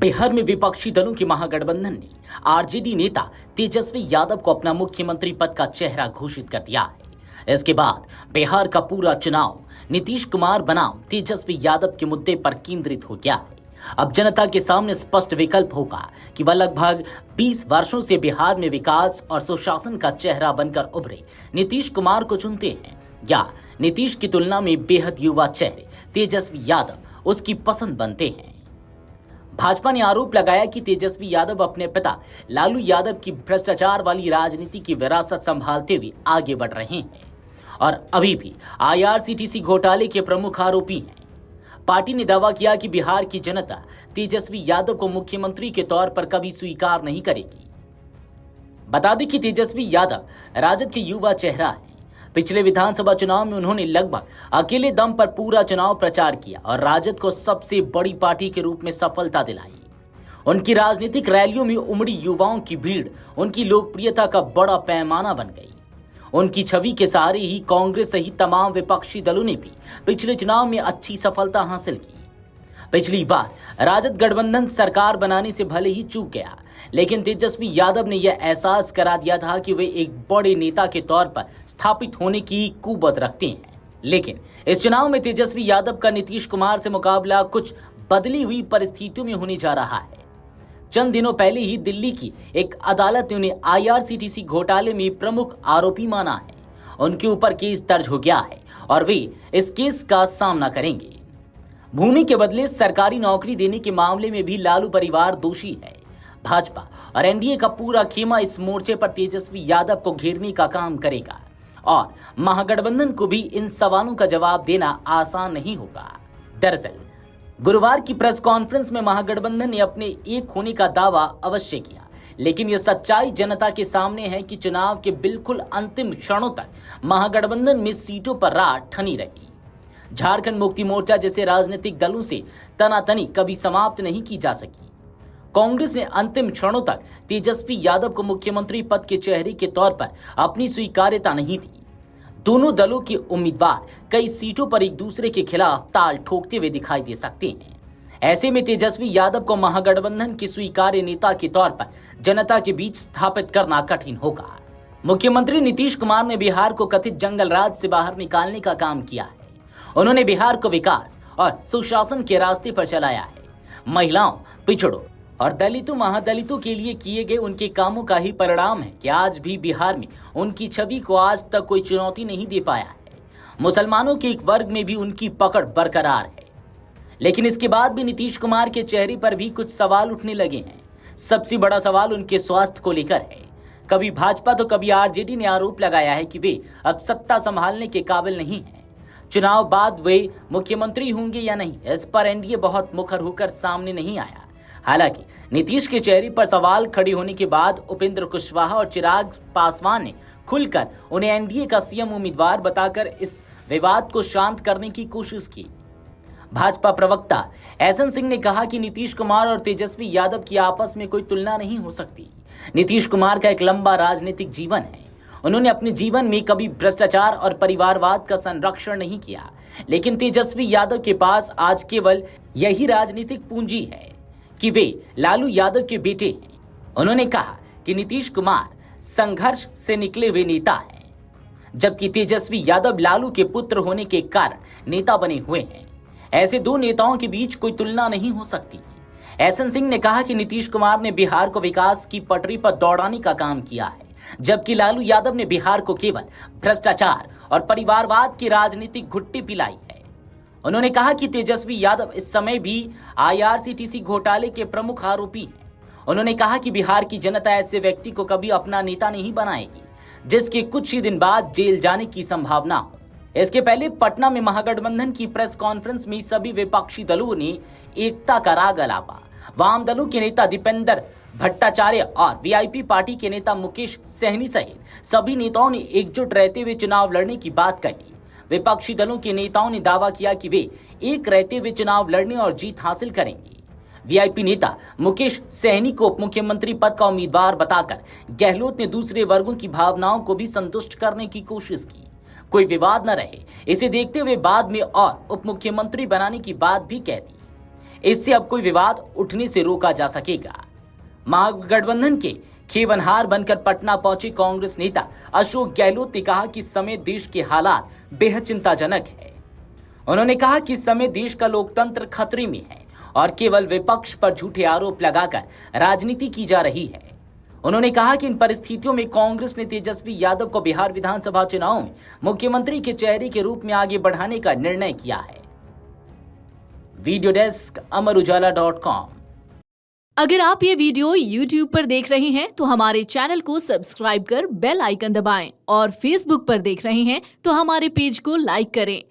बिहार में विपक्षी दलों के महागठबंधन ने आरजेडी नेता तेजस्वी यादव को अपना मुख्यमंत्री पद का चेहरा घोषित कर दिया है। इसके बाद बिहार का पूरा चुनाव नीतीश कुमार बनाम तेजस्वी यादव के मुद्दे पर केंद्रित हो गया है। अब जनता के सामने स्पष्ट विकल्प होगा कि वह लगभग 20 वर्षों से बिहार में विकास और सुशासन का चेहरा बनकर उभरे नीतीश कुमार को चुनते हैं या नीतीश की तुलना में बेहद युवा चेहरे तेजस्वी यादव उसकी पसंद बनते हैं। भाजपा ने आरोप लगाया कि तेजस्वी यादव अपने पिता लालू यादव की भ्रष्टाचार वाली राजनीति की विरासत संभालते हुए आगे बढ़ रहे हैं और अभी भी आईआरसीटीसी घोटाले के प्रमुख आरोपी हैं। पार्टी ने दावा किया कि बिहार की जनता तेजस्वी यादव को मुख्यमंत्री के तौर पर कभी स्वीकार नहीं करेगी। बता दें कि तेजस्वी यादव राजद के युवा चेहरा है। पिछले विधानसभा चुनाव में उन्होंने लगभग अकेले दम पर पूरा चुनाव प्रचार किया और राजद को सबसे बड़ी पार्टी के रूप में सफलता दिलाई। उनकी राजनीतिक रैलियों में उमड़ी युवाओं की भीड़ उनकी लोकप्रियता का बड़ा पैमाना बन गई। उनकी छवि के सहारे ही कांग्रेस सहित तमाम विपक्षी दलों ने भी पिछले चुनाव में अच्छी सफलता हासिल की। पिछली बार राजद गठबंधन सरकार बनाने से भले ही चूक गया, लेकिन तेजस्वी यादव ने यह एहसास करा दिया था कि वे एक बड़े नेता के तौर पर स्थापित होने की कुवत रखते हैं। लेकिन इस चुनाव में तेजस्वी यादव का नीतीश कुमार से मुकाबला कुछ बदली हुई परिस्थितियों में होने जा रहा है। चंद दिनों पहले ही दिल्ली की एक अदालत ने उन्हें आईआरसीटीसी घोटाले में प्रमुख आरोपी माना है। उनके ऊपर केस दर्ज हो गया है और वे इस केस का सामना करेंगे। भूमि के बदले सरकारी नौकरी देने के मामले में भी लालू परिवार दोषी है। भाजपा और एनडीए का पूरा खेमा इस मोर्चे पर तेजस्वी यादव को घेरने का काम करेगा और महागठबंधन को भी इन सवालों का जवाब देना आसान नहीं होगा। दरअसल गुरुवार की प्रेस कॉन्फ्रेंस में महागठबंधन ने अपने एक होने का दावा अवश्य किया, लेकिन यह सच्चाई जनता के सामने है कि चुनाव के बिल्कुल अंतिम क्षणों तक महागठबंधन में सीटों पर राह ठनी रही। झारखंड मुक्ति मोर्चा जैसे राजनीतिक दलों से तनातनी कभी समाप्त नहीं की जा सकी। कांग्रेस ने अंतिम क्षणों तक तेजस्वी यादव को मुख्यमंत्री पद के चेहरे के तौर पर अपनी स्वीकार्यता नहीं दी। दोनों दलों के उम्मीदवार कई सीटों पर एक दूसरे के खिलाफ ताल ठोकते हुए दिखाई दे सकते हैं। ऐसे में तेजस्वी यादव को महागठबंधन के स्वीकार्य नेता के तौर पर जनता के बीच स्थापित करना कठिन होगा। मुख्यमंत्री नीतीश कुमार ने बिहार को कथित जंगल राज से बाहर निकालने का काम किया है। उन्होंने बिहार को विकास और सुशासन के रास्ते पर चलाया है। महिलाओं, पिछड़ों और दलितों महादलितों के लिए किए गए उनके कामों का ही परिणाम है कि आज भी बिहार में उनकी छवि को आज तक कोई चुनौती नहीं दे पाया है। मुसलमानों के एक वर्ग में भी उनकी पकड़ बरकरार है। लेकिन इसके बाद भी नीतीश कुमार के चेहरे पर भी कुछ सवाल उठने लगे हैं। सबसे बड़ा सवाल उनके स्वास्थ्य को लेकर है। कभी भाजपा तो कभी आरजेडी ने आरोप लगाया है कि वे अब सत्ता संभालने के काबिल नहीं है। चुनाव बाद वे मुख्यमंत्री होंगे या नहीं, इस पर एनडीए बहुत मुखर होकर सामने नहीं आया। हालांकि नीतीश के चेहरे पर सवाल खड़े होने के बाद उपेंद्र कुशवाहा और चिराग पासवान ने खुलकर उन्हें एनडीए का सीएम उम्मीदवार बताकर इस विवाद को शांत करने की कोशिश की। भाजपा प्रवक्ता एहसन सिंह ने कहा कि नीतीश कुमार और तेजस्वी यादव की आपस में कोई तुलना नहीं हो सकती। नीतीश कुमार का एक लंबा राजनीतिक जीवन है। उन्होंने अपने जीवन में कभी भ्रष्टाचार और परिवारवाद का संरक्षण नहीं किया, लेकिन तेजस्वी यादव के पास आज केवल यही राजनीतिक पूंजी है कि वे लालू यादव के बेटे हैं। उन्होंने कहा कि नीतीश कुमार संघर्ष से निकले हुए नेता हैं, जबकि तेजस्वी यादव लालू के पुत्र होने के कारण नेता बने हुए हैं। ऐसे दो नेताओं के बीच कोई तुलना नहीं हो सकती। एहसन सिंह ने कहा कि नीतीश कुमार ने बिहार को विकास की पटरी पर दौड़ाने का काम किया है, जबकि लालू यादव ने बिहार को केवल भ्रष्टाचार और परिवारवाद की राजनीतिक घुट्टी पिलाई है। उन्होंने कहा कि तेजस्वी यादव इस समय भी आईआरसीटीसी घोटाले के प्रमुख आरोपी हैं। उन्होंने कहा कि बिहार की जनता ऐसे व्यक्ति को कभी अपना नेता नहीं बनाएगी जिसके कुछ ही दिन बाद जेल जाने की संभावना हो। इसके पहले पटना में महागठबंधन की प्रेस कॉन्फ्रेंस में सभी विपक्षी दलों ने एकता का राग अलापा। वाम दलों के नेता दीपेंद्र भट्टाचार्य और वीआईपी पार्टी के नेता मुकेश सहनी सहित सभी नेताओं ने एकजुट रहते हुए चुनाव लड़ने की बात कही। विपक्षी दलों के नेताओं ने दावा किया कि वे एक रहते हुए चुनाव लड़ने और जीत हासिल करेंगे। वीआईपी नेता मुकेश सहनी को उप मुख्यमंत्री पद का उम्मीदवार बताकर गहलोत ने दूसरे वर्गों की भावनाओं को भी संतुष्ट करने की कोशिश की। कोई विवाद न रहे, इसे देखते हुए बाद में और उप मुख्यमंत्री बनाने की बात भी कह दी। इससे अब कोई विवाद उठने से रोका जा सकेगा। महागठबंधन के खेवनहार बनकर पटना पहुंचे कांग्रेस नेता अशोक गहलोत ने कहा कि इस समय देश के हालात बेहद चिंताजनक है। उन्होंने कहा कि इस समय देश का लोकतंत्र खतरे में है और केवल विपक्ष पर झूठे आरोप लगाकर राजनीति की जा रही है। उन्होंने कहा कि इन परिस्थितियों में कांग्रेस ने तेजस्वी यादव को बिहार विधानसभा चुनाव में मुख्यमंत्री के चेहरे के रूप में आगे बढ़ाने का निर्णय किया है। Video desk Amar Ujala. अगर आप ये वीडियो YouTube पर देख रहे हैं तो हमारे चैनल को सब्सक्राइब कर बेल आइकन दबाएं और Facebook पर देख रहे हैं तो हमारे पेज को लाइक करें।